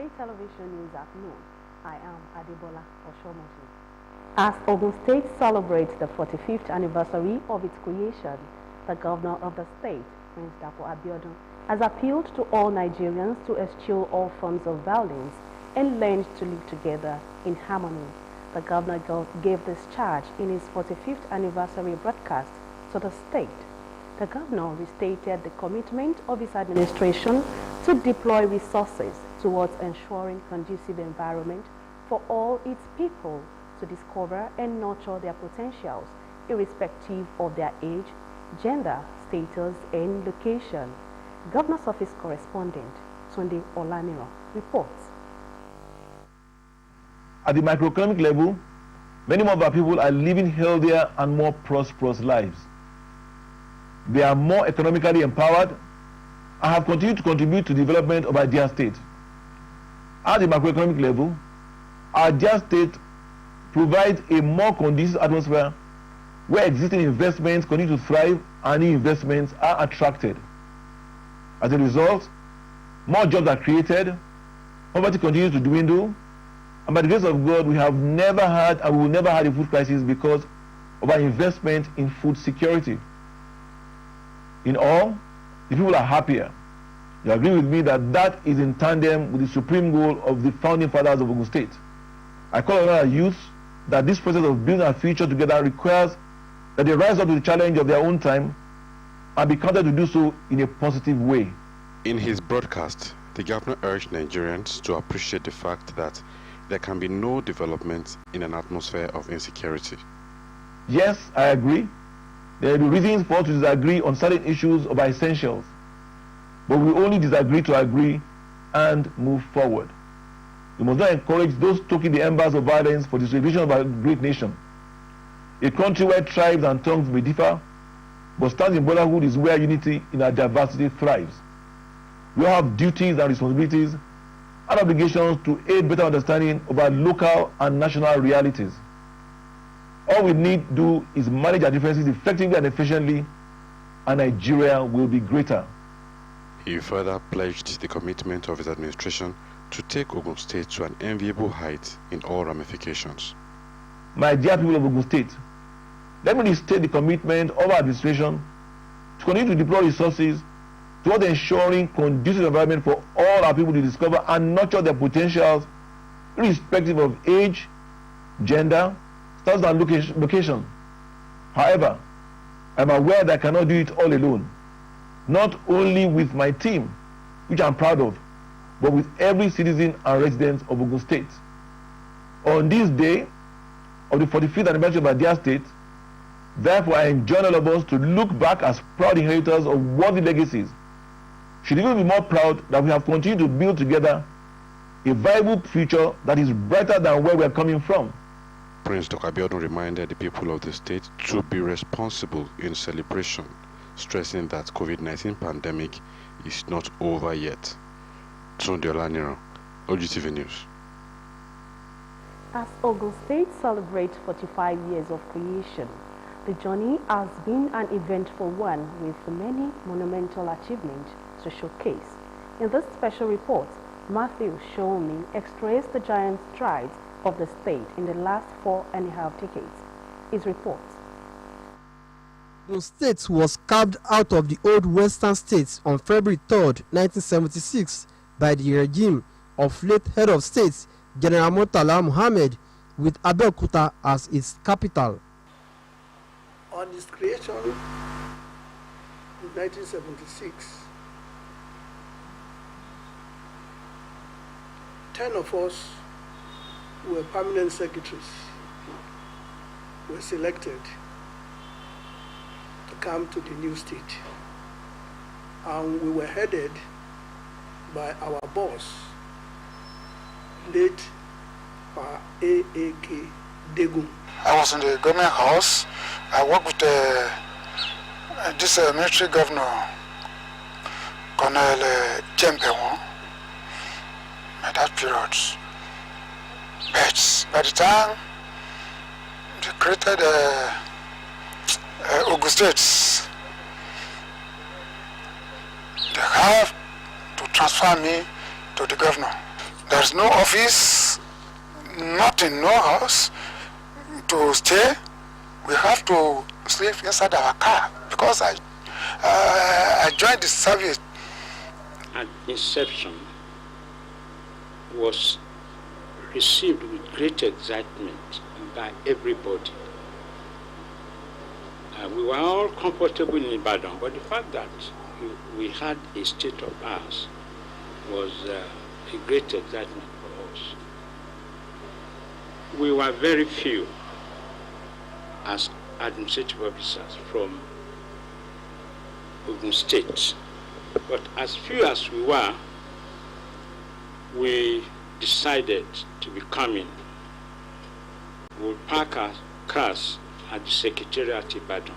State Television News at noon. I am Adebola Oshomoji. As Ogun State celebrates the 45th anniversary of its creation, the governor of the state, Prince Dapo Abiodun, has appealed to all Nigerians to eschew all forms of violence and learn to live together in harmony. The governor gave this charge in his 45th anniversary broadcast to the state. The governor restated the commitment of his administration to deploy resources towards ensuring conducive environment for all its people to discover and nurture their potentials, irrespective of their age, gender, status, and location. Governor's Office correspondent Tunde Olaniro reports. At the microeconomic level, many more of our people are living healthier and more prosperous lives. They are more economically empowered and have continued to contribute to the development of Abia State. At the macroeconomic level, Abia State provides a more conducive atmosphere where existing investments continue to thrive and new investments are attracted. As a result, more jobs are created, poverty continues to dwindle, and by the grace of God, we have never had and we will never have a food crisis because of our investment in food security. In all, the people are happier. You agree with me that that is in tandem with the supreme goal of the founding fathers of Ogun State. I call on our youth that this process of building our future together requires that they rise up to the challenge of their own time and be counted to do so in a positive way. In his broadcast, the governor urged Nigerians to appreciate the fact that there can be no development in an atmosphere of insecurity. Yes, I agree. There will be reasons for us to disagree on certain issues of our essentials, but we only disagree to agree and move forward. We must not encourage those stoking the embers of violence for the salvation of our great nation. A country where tribes and tongues may differ, but stands in brotherhood is where unity in our diversity thrives. We all have duties and responsibilities and obligations to aid better understanding of our local and national realities. All we need to do is manage our differences effectively and efficiently, and Nigeria will be greater. He further pledged the commitment of his administration to take Ogun State to an enviable height in all ramifications. My dear people of Ogun State, let me restate the commitment of our administration to continue to deploy resources toward ensuring conducive environment for all our people to discover and nurture their potentials, irrespective of age, gender, status and location. However, I'm aware that I cannot do it all alone, not only with my team, which I'm proud of, but with every citizen and resident of Ogun State. On this day of the 45th anniversary of Abia State, therefore I enjoin all of us to look back as proud inheritors of worthy legacies. Should even be more proud that we have continued to build together a viable future that is brighter than where we are coming from. Prince Dr. Abiodun reminded the people of the state to be responsible in celebration, stressing that COVID-19 pandemic is not over yet. Tunde Olaniro, OGTV News. As Ogun State celebrates 45 years of creation, the journey has been an eventful one with many monumental achievements to showcase. In this special report, Matthew Shomi extracts the giant strides of the state in the last 4.5 decades. His reports. The state was carved out of the old western states on February 3, 1976 by the regime of late head of state General Murtala Muhammad, with Abeokuta as its capital. On its creation in 1976, 10 of us who were permanent secretaries were selected to come to the new state. And we were headed by our boss, late A.A.K. Degun. I was in the government house. I worked with this military governor, Colonel Jempewon, at that period. But by the time they created Ogun State, they have to transfer me to the governor. There's no office, nothing, no house to stay. We have to sleep inside our car because I joined the service. At inception was received with great excitement by everybody. We were all comfortable in Ibadan, but the fact that we had a state of ours was a great excitement for us. We were very few as administrative officers from Ogun State, but as few as we were, we decided to be coming. We'll park our cars at the Secretariat Ibadan.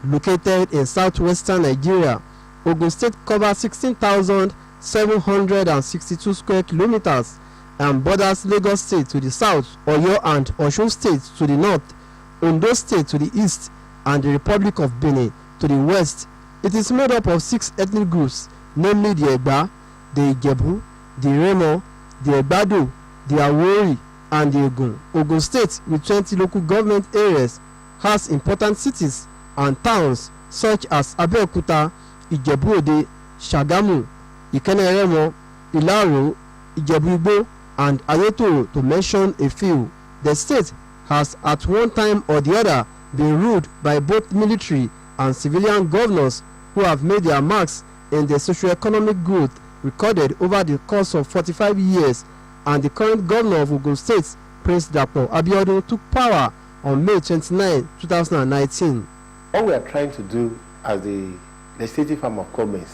Located in southwestern Nigeria, Ogun State covers 16,762 square kilometers and borders Lagos State to the south, Oyo and Osun State to the north, Ondo State to the east, and the Republic of Benin to the west. It is made up of 6 ethnic groups, namely the Egba, the Ijebu, the Remo, the Egbado, the Awori, and the Ogun. Ogun State, with 20 local government areas, has important cities and towns such as Abeokuta, Ijebu-Ode, Shagamu, Ikene-Remo, Ilaro, Ijebu-Igbo, and Ayetoro, to mention a few. The state has at one time or the other been ruled by both military and civilian governors who have made their marks in the socio-economic growth recorded over the course of 45 years, and the current governor of Ogun State, Prince Dapo Abiodun, took power on May 29, 2019. What we are trying to do as the legislative arm of government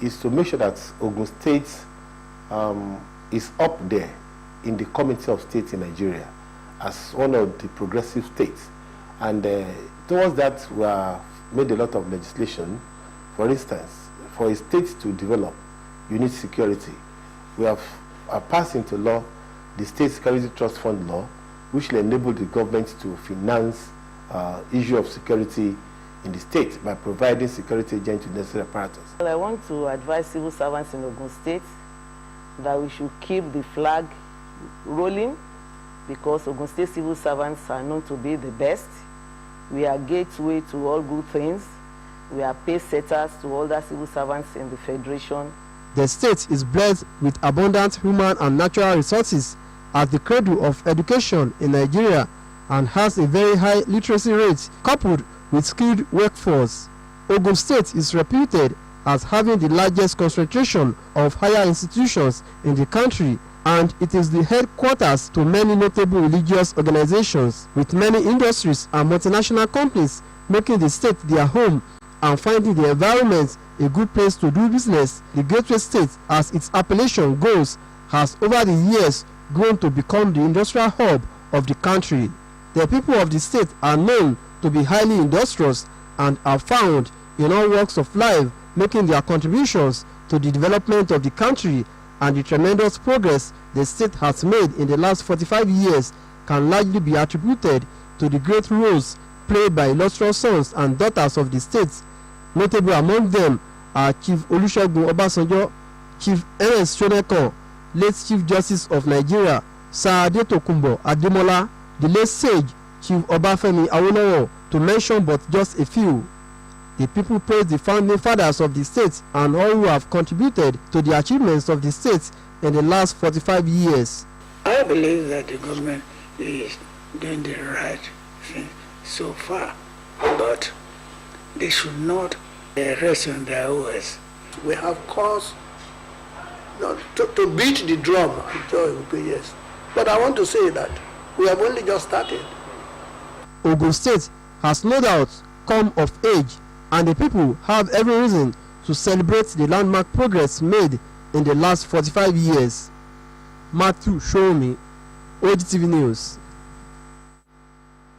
is to make sure that Ogun State is up there in the Committee of States in Nigeria as one of the progressive states. And towards that, we have made a lot of legislation. For instance, for a state to develop, you need security. We have passed into law the State Security Trust Fund law, which will enable the government to finance issue of security in the state by providing security agents with necessary apparatus. Well, I want to advise civil servants in Ogun State that we should keep the flag rolling, because Ogun State civil servants are known to be the best. We are gateway to all good things. We are pace setters to all the civil servants in the Federation. The state is blessed with abundant human and natural resources as the cradle of education in Nigeria and has a very high literacy rate coupled with skilled workforce. Ogun State is reputed as having the largest concentration of higher institutions in the country, and it is the headquarters to many notable religious organizations, with many industries and multinational companies making the state their home and finding the environment a good place to do business. The Gateway State, as its appellation goes, has over the years grown to become the industrial hub of the country. The people of the state are known to be highly industrious and are found in all walks of life, making their contributions to the development of the country, and the tremendous progress the state has made in the last 45 years can largely be attributed to the great roles played by illustrious sons and daughters of the state. Notable among them are Chief Olusegun Obasanjo, Chief Ernest Shonekan, late Chief Justice of Nigeria, Sir Adetokunbo Ademola, the late sage Chief Obafemi Awolowo, to mention but just a few. The people praise the founding fathers of the state and all who have contributed to the achievements of the state in the last 45 years. I believe that the government is doing the right thing so far, but they should not rest on their oars. We have cause to beat the drum, joy will be yes. But I want to say that we have only just started. Ogun State has no doubt come of age, and the people have every reason to celebrate the landmark progress made in the last 45 years. Matthew Shomi, OGTV News.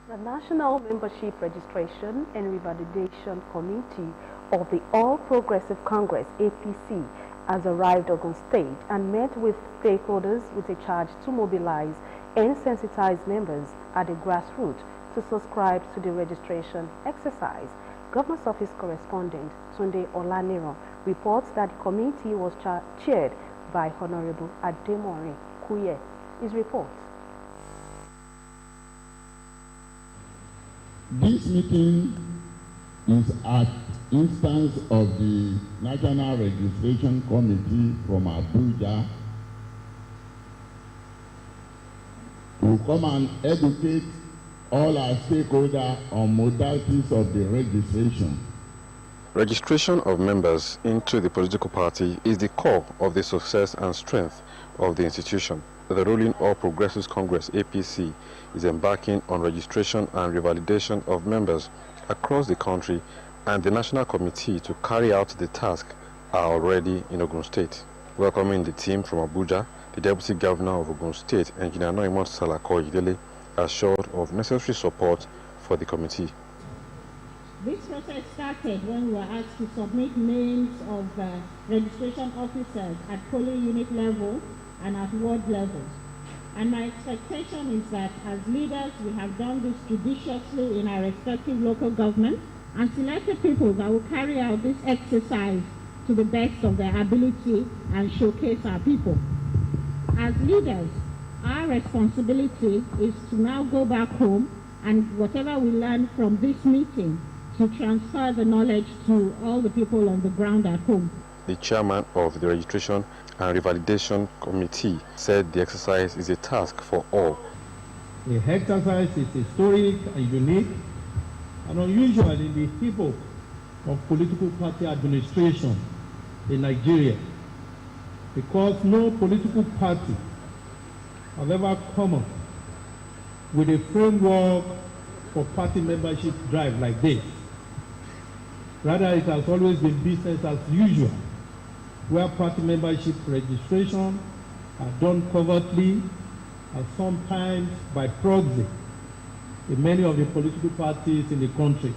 The National Membership Registration and Revalidation Committee of the All Progressive Congress, APC, has arrived at Ogun State and met with stakeholders with a charge to mobilize and sensitize members at the grassroots to subscribe to the registration exercise. Governor's Office correspondent Tunde Olaniro reports that the committee was chaired by Honorable Ademore Kuye. His report. This meeting is at instance of the National Registration Committee from Abuja to come and educate all our stakeholders on modalities of the registration. Registration of members into the political party is the core of the success and strength of the institution. The ruling All Progressives Congress APC is embarking on registration and revalidation of members across the country, and the National Committee to carry out the task are already in Ogun State. Welcoming the team from Abuja, the Deputy Governor of Ogun State, Engineer Noimot Salako Idele, assured of necessary support for the committee. This process started when we were asked to submit names of registration officers at polling unit level and at ward levels. And my expectation is that as leaders, we have done this judiciously in our respective local governments and selected people that will carry out this exercise to the best of their ability and showcase our people. As leaders, our responsibility is to now go back home and whatever we learn from this meeting to transfer the knowledge to all the people on the ground at home. The chairman of the Registration and Revalidation Committee said the exercise is a task for all. The exercise is historic and unique and unusual in the epoch of political party administration in Nigeria, because no political party have ever come up with a framework for party membership drive like this. Rather, it has always been business as usual, where party membership registration are done covertly and sometimes by proxy in many of the political parties in the country.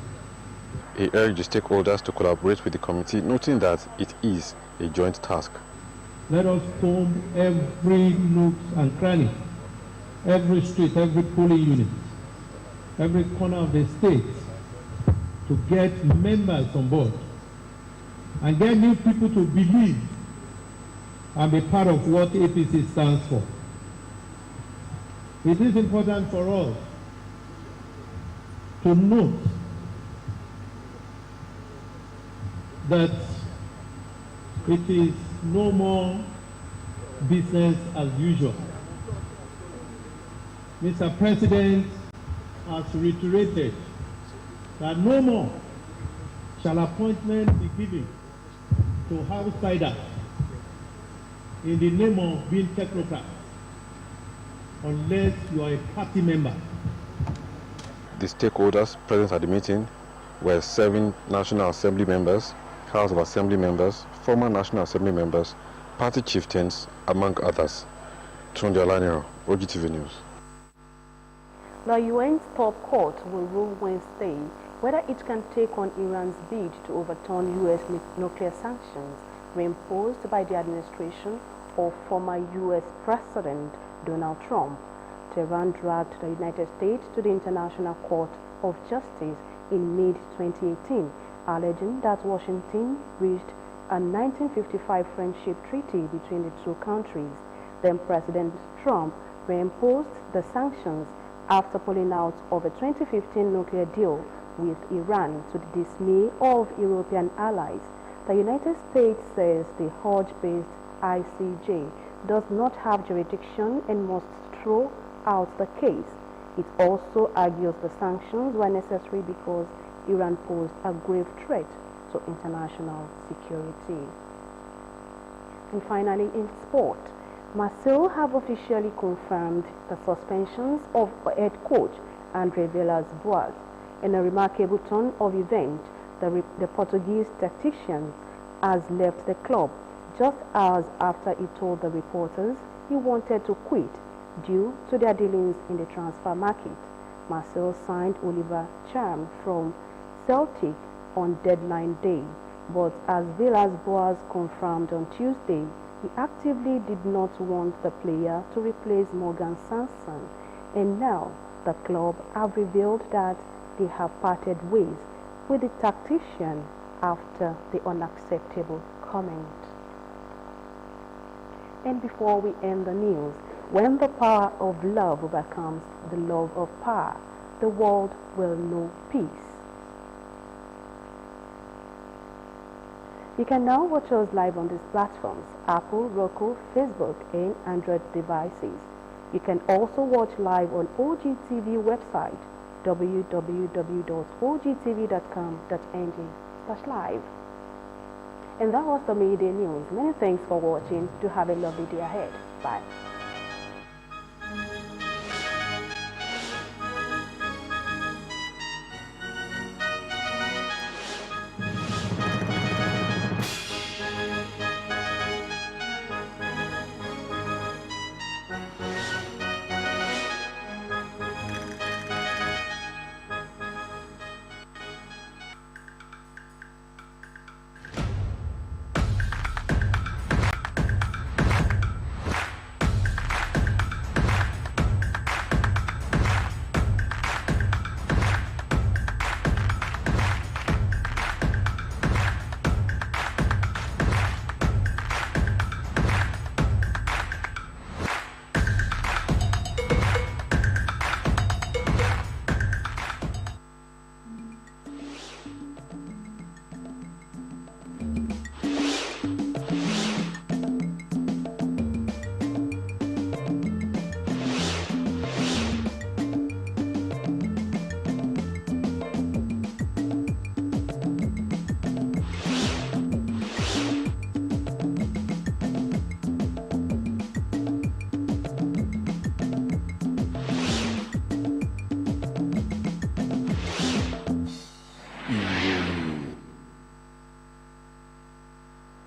He urged the stakeholders to collaborate with the committee, noting that it is a joint task. Let us comb every nook and cranny, every street, every polling unit, every corner of the state to get members on board and get new people to believe and be part of what APC stands for. It is important for us to note that it is no more business as usual. Mr. President has reiterated that no more shall appointment be given to outsiders in the name of being technocrats unless you are a party member. The stakeholders present at the meeting were 7 National Assembly members, House of Assembly members, former National Assembly members, party chieftains, among others. Tunde Olaniro, OGTV News. The UN's top court will rule Wednesday whether it can take on Iran's bid to overturn U.S. nuclear sanctions reimposed by the administration of former U.S. President Donald Trump. Tehran dragged the United States to the International Court of Justice in mid-2018, alleging that Washington breached a 1955 friendship treaty between the two countries. Then President Trump reimposed the sanctions after pulling out of a 2015 nuclear deal with Iran to the dismay of European allies. The United States says the Hajj-based ICJ does not have jurisdiction and must throw out the case. It also argues the sanctions were necessary because Iran posed a grave threat to international security. And finally, in sport, Marseille have officially confirmed the suspensions of head coach Andre Villas-Boas. In a remarkable turn of events, the Portuguese tactician has left the club just hours after he told the reporters he wanted to quit due to their dealings in the transfer market. Marseille signed Oliver Charm from Celtic on deadline day, but as Villas-Boas confirmed on Tuesday, he actively did not want the player to replace Morgan Sanson, and now the club have revealed that they have parted ways with the tactician after the unacceptable comment. And before we end the news, when the power of love overcomes the love of power, the world will know peace. You can now watch us live on these platforms: Apple, Roku, Facebook, and Android devices. You can also watch live on OGTV website, www.ogtv.com.ng/live. And that was the Midday News. Many thanks for watching. Do have a lovely day ahead. Bye.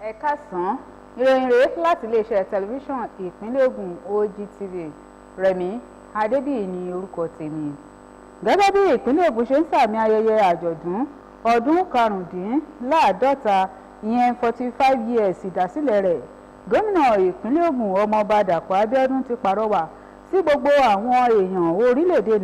Ẹ káàsán, ìròyìn rèé láti iléeṣẹ́ tẹlifíṣàn ìpínlẹ̀ Ògùn OGTV. Rẹ̀mí Adébíyì ni orúkọ tèmi. Gẹ́gẹ́ bí ìpínlẹ̀ Ògùn ṣe ń sàmì ayẹyẹ àjọ̀dún ọdún karùndínláàádọ́ta ìyẹn 45 years ìdásílẹ̀ rẹ̀, gómìnà ìpínlẹ̀ Ògùn Ọmọọba Dàpọ̀ Abíọ́dún ti pàrọwà sí gbogbo àwọn èèyàn orílẹ̀-èdè